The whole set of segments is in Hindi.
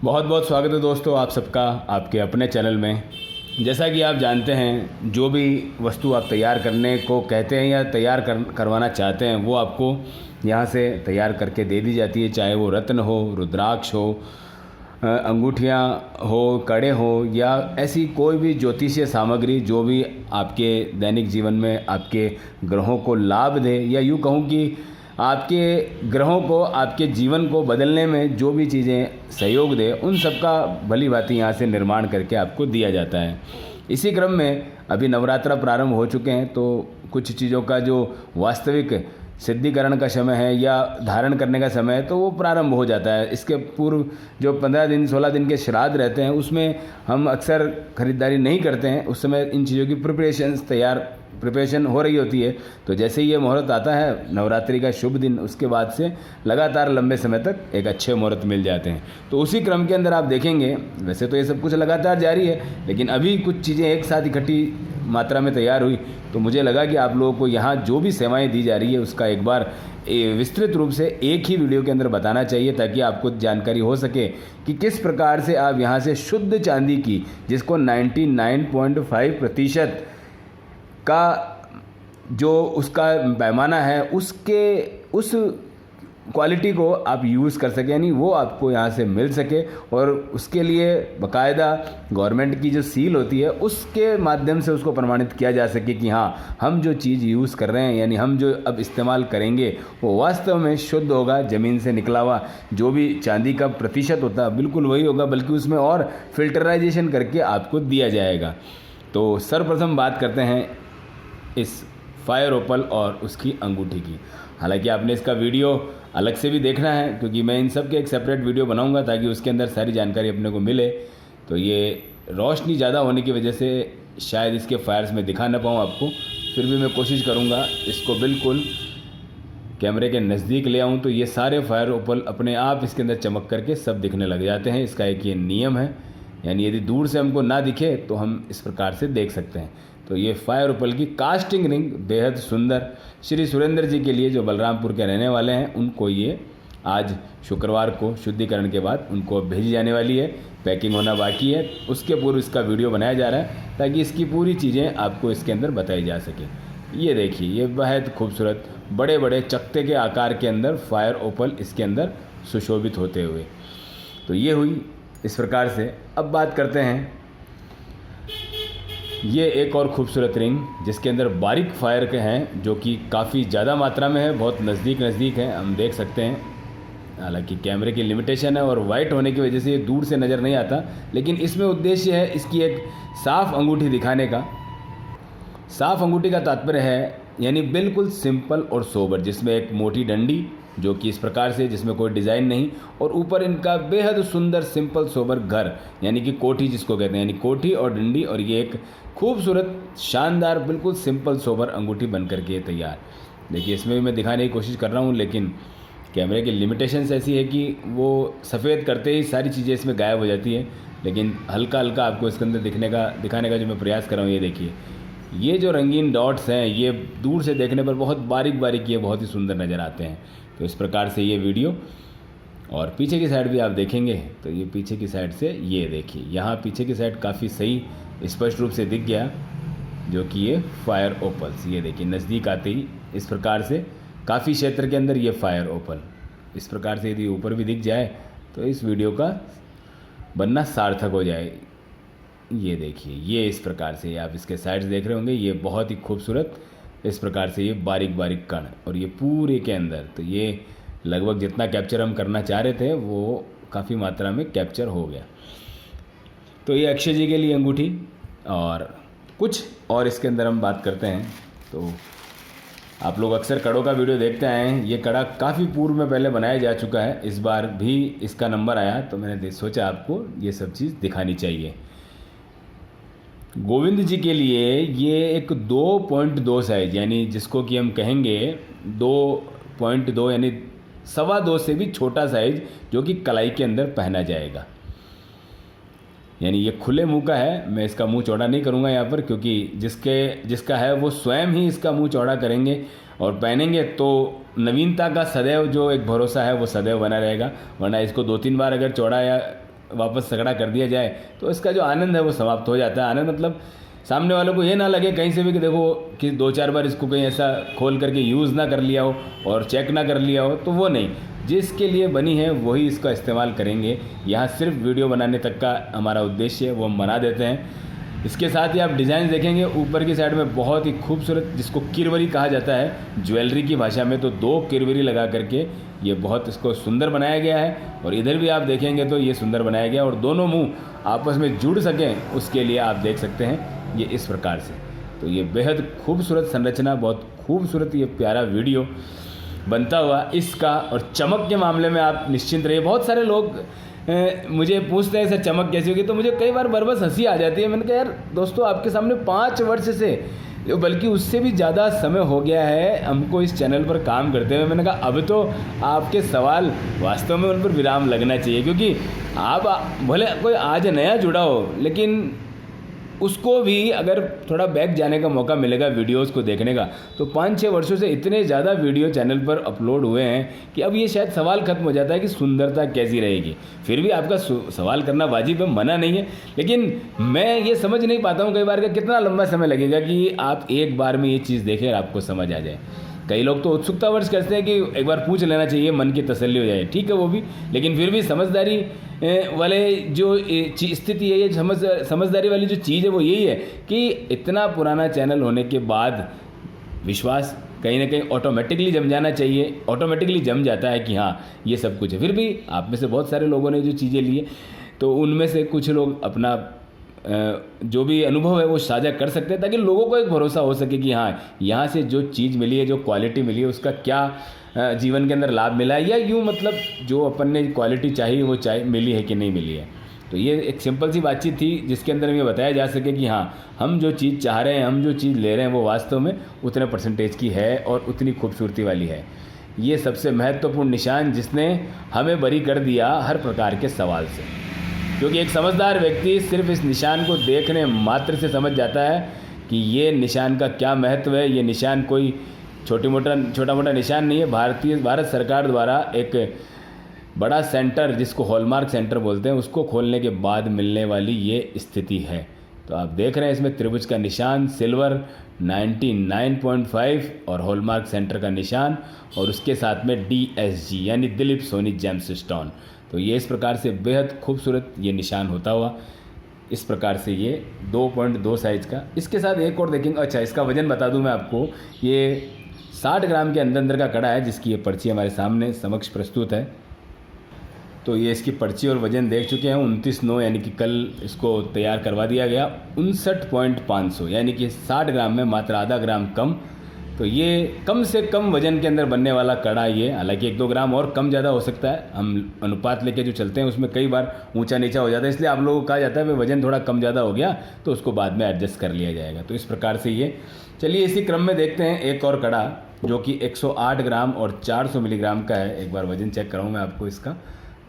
बहुत बहुत स्वागत है दोस्तों आप सबका आपके अपने चैनल में। जैसा कि आप जानते हैं, जो भी वस्तु आप तैयार करने को कहते हैं या तैयार करवाना चाहते हैं वो आपको यहाँ से तैयार करके दे दी जाती है। चाहे वो रत्न हो, रुद्राक्ष हो, अंगूठियाँ हो, कड़े हो या ऐसी कोई भी ज्योतिषीय सामग्री जो भी आपके दैनिक जीवन में आपके ग्रहों को लाभ दे, या यूँ कहूँ कि आपके ग्रहों को, आपके जीवन को बदलने में जो भी चीज़ें सहयोग दे, उन सब का भली भांति यहाँ से निर्माण करके आपको दिया जाता है। इसी क्रम में अभी नवरात्र प्रारंभ हो चुके हैं, तो कुछ चीज़ों का जो वास्तविक सिद्धिकरण का समय है या धारण करने का समय है तो वो प्रारंभ हो जाता है। इसके पूर्व जो 15 दिन 16 दिन के श्राद्ध रहते हैं उसमें हम अक्सर खरीदारी नहीं करते हैं। उस समय इन चीज़ों की प्रिपरेशन हो रही होती है। तो जैसे ही ये मुहूर्त आता है नवरात्रि का शुभ दिन, उसके बाद से लगातार लंबे समय तक एक अच्छे मुहूर्त मिल जाते हैं। तो उसी क्रम के अंदर आप देखेंगे, वैसे तो ये सब कुछ लगातार जारी है, लेकिन अभी कुछ चीज़ें एक साथ इकट्ठी मात्रा में तैयार हुई, तो मुझे लगा कि आप लोगों को यहाँ जो भी सेवाएं दी जा रही है उसका एक बार विस्तृत रूप से एक ही वीडियो के अंदर बताना चाहिए, ताकि आपको जानकारी हो सके कि किस प्रकार से आप यहाँ से शुद्ध चांदी की, जिसको 99.5% का जो उसका पैमाना है, उस क्वालिटी को आप यूज़ कर सकें, यानी वो आपको यहाँ से मिल सके। और उसके लिए बाकायदा गवर्नमेंट की जो सील होती है उसके माध्यम से उसको प्रमाणित किया जा सके कि हाँ, हम जो चीज़ यूज़ कर रहे हैं, यानी हम जो अब इस्तेमाल करेंगे वो वास्तव में शुद्ध होगा। ज़मीन से निकला हुआ जो भी चांदी का प्रतिशत होता है बिल्कुल वही होगा, बल्कि उसमें और फिल्टराइजेशन करके आपको दिया जाएगा। तो सर्वप्रथम बात करते हैं इस फायर ओपल और उसकी अंगूठी की। हालांकि आपने इसका वीडियो अलग से भी देखना है, क्योंकि मैं इन सब के एक सेपरेट वीडियो बनाऊंगा ताकि उसके अंदर सारी जानकारी अपने को मिले। तो ये रोशनी ज़्यादा होने की वजह से शायद इसके फायर्स में दिखा ना पाऊँ आपको, फिर भी मैं कोशिश करूँगा इसको बिल्कुल कैमरे के नज़दीक ले आऊँ तो ये सारे फायर ओपल अपने आप इसके अंदर चमक करके सब दिखने लग जाते हैं। इसका एक ये नियम है, यानी यदि दूर से हमको ना दिखे तो हम इस प्रकार से देख सकते हैं। तो ये फायर ओपल की कास्टिंग रिंग बेहद सुंदर श्री सुरेंद्र जी के लिए, जो बलरामपुर के रहने वाले हैं, उनको ये आज शुक्रवार को शुद्धिकरण के बाद उनको भेजी जाने वाली है। पैकिंग होना बाकी है, उसके पूर्व इसका वीडियो बनाया जा रहा है ताकि इसकी पूरी चीज़ें आपको इसके अंदर बताई जा सके। ये देखिए, ये बेहद खूबसूरत बड़े बड़े चकते के आकार के अंदर फायर ओपल इसके अंदर सुशोभित होते हुए। तो ये हुई इस प्रकार से। अब बात करते हैं ये एक और ख़ूबसूरत रिंग जिसके अंदर बारीक फायर के हैं, जो कि काफ़ी ज़्यादा मात्रा में है, बहुत नज़दीक है, हम देख सकते हैं। हालांकि कैमरे की लिमिटेशन है और वाइट होने की वजह से ये दूर से नज़र नहीं आता, लेकिन इसमें उद्देश्य है इसकी एक साफ़ अंगूठी दिखाने का। साफ़ अंगूठी का तात्पर्य है यानी बिल्कुल सिंपल और सोबर, जिसमें एक मोटी डंडी जो कि इस प्रकार से, जिसमें कोई डिज़ाइन नहीं, और ऊपर इनका बेहद सुंदर सिंपल सोबर घर, यानी कि कोठी जिसको कहते हैं, यानी कोठी और डंडी, और ये एक खूबसूरत शानदार बिल्कुल सिंपल सोबर अंगूठी बन करके ये तैयार। देखिए, इसमें भी मैं दिखाने की कोशिश कर रहा हूँ, लेकिन कैमरे की लिमिटेशंस ऐसी है कि वो सफ़ेद करते ही सारी चीज़ें इसमें गायब हो जाती है। लेकिन हल्का हल्का आपको इसके अंदर दिखाने का जो मैं प्रयास कर रहा हूँ, ये देखिए, ये जो रंगीन डॉट्स हैं ये दूर से देखने पर बहुत बारीक बारीक, ये बहुत ही सुंदर नज़र आते हैं। तो इस प्रकार से ये वीडियो, और पीछे की साइड भी आप देखेंगे तो ये पीछे की साइड से ये देखिए, यहाँ पीछे की साइड काफ़ी सही स्पष्ट रूप से दिख गया, जो कि ये फायर ओपल्स, ये देखिए नज़दीक आते ही इस प्रकार से काफ़ी क्षेत्र के अंदर ये फायर ओपल इस प्रकार से यदि ऊपर भी दिख जाए तो इस वीडियो का बनना सार्थक हो जाए। ये देखिए, ये इस प्रकार से आप इसके साइड्स देख रहे होंगे, ये बहुत ही खूबसूरत इस प्रकार से ये बारीक बारीक कण, और ये पूरे के अंदर, तो ये लगभग जितना कैप्चर हम करना चाह रहे थे वो काफ़ी मात्रा में कैप्चर हो गया। तो ये अक्षय जी के लिए अंगूठी, और कुछ और इसके अंदर हम बात करते हैं। तो आप लोग अक्सर कड़ों का वीडियो देखते आए हैं, ये कड़ा काफ़ी पूर्व में पहले बनाया जा चुका है, इस बार भी इसका नंबर आया तो मैंने सोचा आपको ये सब चीज़ दिखानी चाहिए। गोविंद जी के लिए ये एक 2.2 साइज, यानी जिसको कि हम कहेंगे 2.2 यानी 2.25 से भी छोटा साइज, जो कि कलाई के अंदर पहना जाएगा। यानी ये खुले मुंह का है, मैं इसका मुंह चौड़ा नहीं करूंगा यहाँ पर, क्योंकि जिसका है वो स्वयं ही इसका मुंह चौड़ा करेंगे और पहनेंगे, तो नवीनता का सदैव जो एक भरोसा है वो सदैव बना रहेगा। वरना इसको 2-3 बार अगर चौड़ा या वापस सगड़ा कर दिया जाए तो इसका जो आनंद है वो समाप्त हो जाता है। आनंद मतलब सामने वालों को ये ना लगे कहीं से भी कि देखो कि 2-4 बार इसको कहीं ऐसा खोल करके यूज़ ना कर लिया हो और चेक ना कर लिया हो, तो वो नहीं। जिसके लिए बनी है वही इसका इस्तेमाल करेंगे। यहाँ सिर्फ वीडियो बनाने तक का हमारा उद्देश्य है, वो हम बना देते हैं। इसके साथ ही आप डिज़ाइन देखेंगे ऊपर की साइड में बहुत ही खूबसूरत, जिसको किरवरी कहा जाता है ज्वेलरी की भाषा में, तो 2 किरवरी लगा करके ये बहुत इसको सुंदर बनाया गया है। और इधर भी आप देखेंगे तो ये सुंदर बनाया गया, और दोनों मुंह आपस में जुड़ सकें उसके लिए आप देख सकते हैं ये इस प्रकार से। तो ये बेहद खूबसूरत संरचना, बहुत खूबसूरत ये प्यारा वीडियो बनता हुआ इसका। और चमक के मामले में आप निश्चिंत रहिए। बहुत सारे लोग मुझे पूछते हैं सर चमक कैसी होगी, तो मुझे कई बार बरबस हंसी आ जाती है। मैंने कहा यार दोस्तों, आपके सामने 5 वर्ष से, बल्कि उससे भी ज़्यादा समय हो गया है हमको इस चैनल पर काम करते हुए। मैंने कहा अब तो आपके सवाल वास्तव में उन पर विराम लगना चाहिए, क्योंकि आप भले कोई आज नया जुड़ा हो, लेकिन उसको भी अगर थोड़ा बैक जाने का मौका मिलेगा वीडियोस को देखने का, तो 5-6 वर्षों से इतने ज़्यादा वीडियो चैनल पर अपलोड हुए हैं कि अब ये शायद सवाल खत्म हो जाता है कि सुंदरता कैसी रहेगी। फिर भी आपका सवाल करना वाजिब है, मना नहीं है, लेकिन मैं ये समझ नहीं पाता हूँ कई बार का कितना लंबा समय लगेगा कि आप एक बार में ये चीज़ देखें और आपको समझ आ जाए। कई लोग तो उत्सुकतावश करते हैं कि एक बार पूछ लेना चाहिए, मन की तसल्ली हो जाए। ठीक है वो भी, लेकिन फिर भी समझदारी वाले जो स्थिति है, ये समझदारी वाली जो चीज़ है वो यही है कि इतना पुराना चैनल होने के बाद विश्वास कहीं ना कहीं ऑटोमेटिकली जम जाना चाहिए। ऑटोमेटिकली जम जाता है कि हाँ ये सब कुछ है। फिर भी आप में से बहुत सारे लोगों ने जो चीज़ें ली है, तो उनमें से कुछ लोग अपना जो भी अनुभव है वो साझा कर सकते हैं, ताकि लोगों को एक भरोसा हो सके कि हाँ यहाँ से जो चीज़ मिली है, जो क्वालिटी मिली है, उसका क्या जीवन के अंदर लाभ मिला है, या यूँ मतलब जो अपन ने क्वालिटी चाहिए वो मिली है कि नहीं मिली है। तो ये एक सिंपल सी बातचीत थी जिसके अंदर ये बताया जा सके कि हाँ हम जो चीज़ चाह रहे हैं, हम जो चीज़ ले रहे हैं वो वास्तव में उतने परसेंटेज की है और उतनी खूबसूरती वाली है। ये सबसे महत्वपूर्ण निशान जिसने हमें बरी कर दिया हर प्रकार के सवाल से, क्योंकि एक समझदार व्यक्ति सिर्फ इस निशान को देखने मात्र से समझ जाता है कि ये निशान का क्या महत्व है। ये निशान कोई छोटा मोटा निशान नहीं है। भारत सरकार द्वारा एक बड़ा सेंटर, जिसको हॉलमार्क सेंटर बोलते हैं, उसको खोलने के बाद मिलने वाली ये स्थिति है। तो आप देख रहे हैं इसमें त्रिभुज का निशान, सिल्वर 99.5 और हॉलमार्क सेंटर का निशान, और उसके साथ में DSG यानी दिलीप सोनी जेम्स स्टोन। तो ये इस प्रकार से बेहद खूबसूरत ये निशान होता हुआ इस प्रकार से ये 2.2 साइज़ का। इसके साथ एक और देखेंगे। अच्छा, इसका वज़न बता दूं मैं आपको, ये 60 ग्राम के अंदर का कड़ा है, जिसकी ये पर्ची हमारे सामने समक्ष प्रस्तुत है। तो ये इसकी पर्ची और वज़न देख चुके हैं। 29/9 यानी कि कल इसको तैयार करवा दिया गया। 59.500 यानी कि 60 ग्राम में मात्र आधा ग्राम कम। तो ये कम से कम वज़न के अंदर बनने वाला कड़ा ये, हालांकि 1-2 ग्राम और कम ज़्यादा हो सकता है। हम अनुपात लेके जो चलते हैं उसमें कई बार ऊंचा नीचा हो जाता है, इसलिए आप लोगों को कहा जाता है भाई वज़न थोड़ा कम ज़्यादा हो गया तो उसको बाद में एडजस्ट कर लिया जाएगा। तो इस प्रकार से ये, चलिए इसी क्रम में देखते हैं एक और कड़ा जो कि 108 ग्राम और 400 मिलीग्राम का है। एक बार वज़न चेक कराऊँ मैं आपको इसका।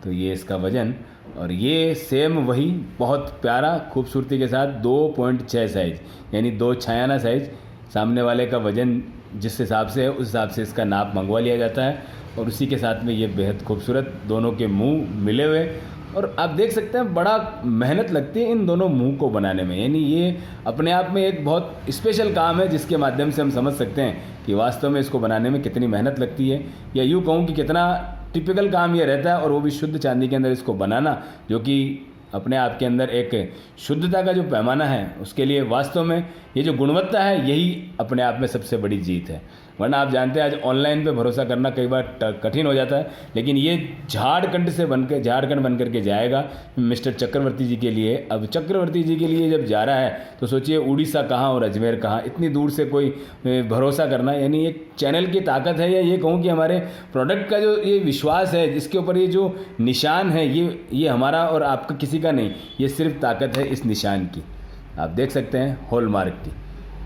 तो ये इसका वज़न, और ये सेम वही बहुत प्यारा खूबसूरती के साथ 2.6 साइज़ यानी 2 छायाना साइज़। सामने वाले का वज़न जिस हिसाब से है उस हिसाब से इसका नाप मंगवा लिया जाता है, और उसी के साथ में ये बेहद खूबसूरत दोनों के मुंह मिले हुए। और आप देख सकते हैं बड़ा मेहनत लगती है इन दोनों मुंह को बनाने में, यानी ये अपने आप में एक बहुत स्पेशल काम है जिसके माध्यम से हम समझ सकते हैं कि वास्तव में इसको बनाने में कितनी मेहनत लगती है, या यूँ कहूँ कि कितना टिपिकल काम ये रहता है, और वो भी शुद्ध चांदी के अंदर इसको बनाना, जो कि अपने आप के अंदर एक शुद्धता का जो पैमाना है उसके लिए वास्तव में ये जो गुणवत्ता है यही अपने आप में सबसे बड़ी जीत है। वरना आप जानते हैं आज ऑनलाइन पे भरोसा करना कई बार कठिन हो जाता है, लेकिन ये झारखंड बन करके जाएगा मिस्टर चक्रवर्ती जी के लिए। अब चक्रवर्ती जी के लिए जब जा रहा है तो सोचिए उड़ीसा कहाँ और अजमेर कहाँ, इतनी दूर से कोई भरोसा करना, यानी एक चैनल की ताकत है, या ये कहूँ कि हमारे प्रोडक्ट का जो ये विश्वास है जिसके ऊपर ये जो निशान है ये हमारा और आपका किसी का नहीं, ये सिर्फ ताकत है इस निशान की। आप देख सकते हैं हॉलमार्क की।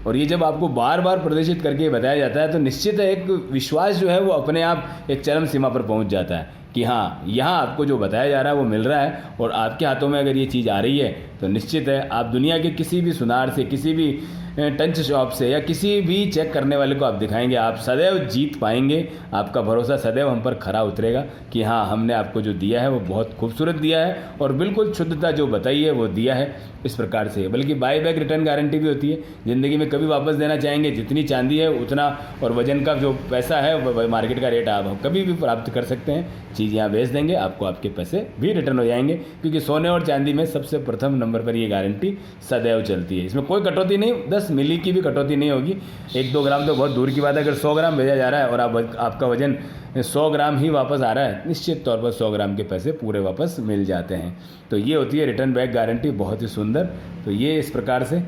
और ये जब आपको बार बार प्रदर्शित करके बताया जाता है तो निश्चित है एक विश्वास जो है वो अपने आप एक चरम सीमा पर पहुंच जाता है कि हाँ यहाँ आपको जो बताया जा रहा है वो मिल रहा है, और आपके हाथों में अगर ये चीज़ आ रही है तो निश्चित है आप दुनिया के किसी भी सुनार से, किसी भी टंच शॉप से या किसी भी चेक करने वाले को आप दिखाएंगे, आप सदैव जीत पाएंगे। आपका भरोसा सदैव हम पर खरा उतरेगा कि हाँ, हमने आपको जो दिया है वो बहुत खूबसूरत दिया है और बिल्कुल शुद्धता जो बताई है वो दिया है। इस प्रकार से, बल्कि बाय बैक रिटर्न गारंटी भी होती है। ज़िंदगी में कभी वापस देना चाहेंगे, जितनी चांदी है उतना, और वजन का जो पैसा है मार्केट का रेट आप कभी भी प्राप्त कर सकते हैं। चीज़ यहाँ बेच देंगे, आपको आपके पैसे भी रिटर्न हो जाएंगे, क्योंकि सोने और चांदी में सबसे प्रथम नंबर पर ये गारंटी सदैव चलती है। इसमें कोई कटौती नहीं, 10 मिली की भी कटौती नहीं होगी। 1-2 ग्राम तो बहुत दूर की बात है। अगर 100 ग्राम भेजा जा रहा है और आपका वजन 100 ग्राम ही वापस आ रहा है, निश्चित तौर पर 100 ग्राम के पैसे पूरे वापस मिल जाते हैं। तो ये होती है रिटर्न बैक गारंटी, बहुत ही सुंदर। तो ये इस प्रकार से।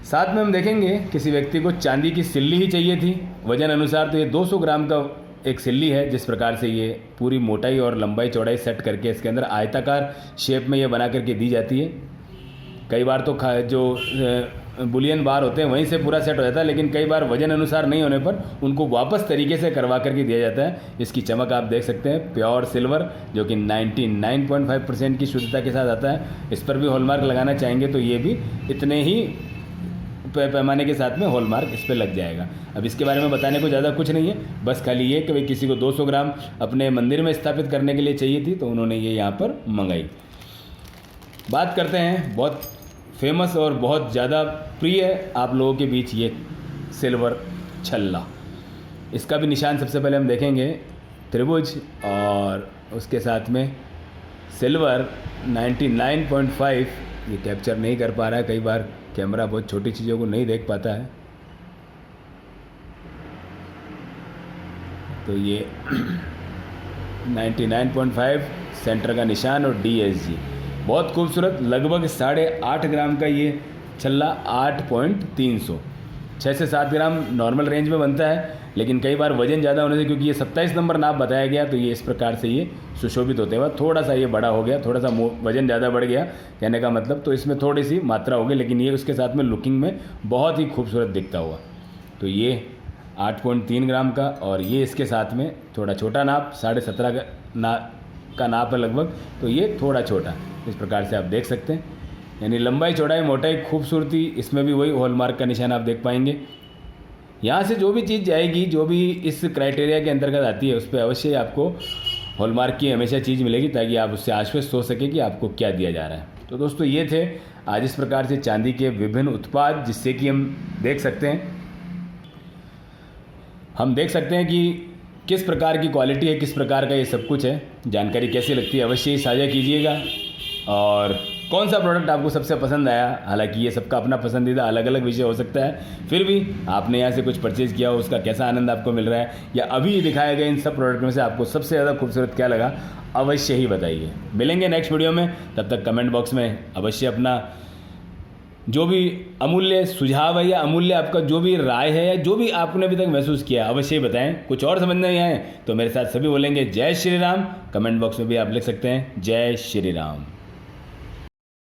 साथ में हम देखेंगे किसी व्यक्ति को चांदी की सिल्ली ही चाहिए थी वजन अनुसार, तो ये 200 ग्राम का एक सिल्ली है। जिस प्रकार से ये पूरी मोटाई और लंबाई चौड़ाई सेट करके इसके अंदर आयताकार शेप में ये बना करके दी जाती है। कई बार तो जो बुलियन बार होते हैं वहीं से पूरा सेट हो जाता है, लेकिन कई बार वजन अनुसार नहीं होने पर उनको वापस तरीके से करवा करके दिया जाता है। इसकी चमक आप देख सकते हैं, प्योर सिल्वर जो कि 99.5% की शुद्धता के साथ आता है। इस पर भी हॉलमार्क लगाना चाहेंगे तो ये भी इतने ही पैमाने के साथ में हॉलमार्क इस पर लग जाएगा। अब इसके बारे में बताने को ज़्यादा कुछ नहीं है, बस खाली ये कि भाई किसी को 200 ग्राम अपने मंदिर में स्थापित करने के लिए चाहिए थी तो उन्होंने ये यहाँ पर मंगाई। बात करते हैं बहुत फेमस और बहुत ज़्यादा प्रिय आप लोगों के बीच ये सिल्वर छल्ला। इसका भी निशान सबसे पहले हम देखेंगे, त्रिभुज और उसके साथ में सिल्वर 99.5। ये कैप्चर नहीं कर पा रहा है, कई बार कैमरा बहुत छोटी चीज़ों को नहीं देख पाता है। तो ये 99.5 सेंटर का निशान और DSG बहुत खूबसूरत। लगभग 8.5 ग्राम का ये छल्ला 8.300, 6 से 7 ग्राम नॉर्मल रेंज में बनता है, लेकिन कई बार वजन ज़्यादा होने से, क्योंकि ये 27 नंबर नाप बताया गया, तो ये इस प्रकार से ये सुशोभित होते हुए थोड़ा सा ये बड़ा हो गया, थोड़ा सा वजन ज़्यादा बढ़ गया कहने का मतलब, तो इसमें थोड़ी सी मात्रा होगी, लेकिन ये उसके साथ में लुकिंग में बहुत ही खूबसूरत दिखता हुआ। तो ये 8.3 ग्राम का, और ये इसके साथ में थोड़ा छोटा नाप 17.5 का नाप है लगभग, तो ये थोड़ा छोटा इस प्रकार से आप देख सकते हैं। यानी लंबाई चौड़ाई मोटाई खूबसूरती, इसमें भी वही हॉलमार्क का निशान आप देख पाएंगे। यहाँ से जो भी चीज़ जाएगी, जो भी इस क्राइटेरिया के अंतर्गत आती है, उस पर अवश्य आपको हॉलमार्क की हमेशा चीज़ मिलेगी, ताकि आप उससे आश्वस्त हो सके कि आपको क्या दिया जा रहा है। तो दोस्तों ये थे आज इस प्रकार से चांदी के विभिन्न उत्पाद, जिससे कि हम देख सकते हैं कि किस प्रकार की क्वालिटी है, किस प्रकार का ये सब कुछ है। जानकारी कैसी लगती है अवश्य ही साझा कीजिएगा, और कौन सा प्रोडक्ट आपको सबसे पसंद आया। हालांकि ये सबका अपना पसंदीदा अलग अलग विषय हो सकता है, फिर भी आपने यहाँ से कुछ परचेज़ किया हो, उसका कैसा आनंद आपको मिल रहा है, या अभी दिखाए गए इन सब प्रोडक्ट में से आपको सबसे ज़्यादा खूबसूरत क्या लगा, अवश्य ही बताइए। मिलेंगे नेक्स्ट वीडियो में, तब तक कमेंट बॉक्स में अवश्य अपना जो भी अमूल्य सुझाव है या अमूल्य आपका जो भी राय है या जो भी आपने अभी तक महसूस किया, अवश्य ही बताएं। कुछ और समझ नहीं आए तो मेरे साथ सभी बोलेंगे जय श्री राम। कमेंट बॉक्स में भी आप लिख सकते हैं जय श्री राम।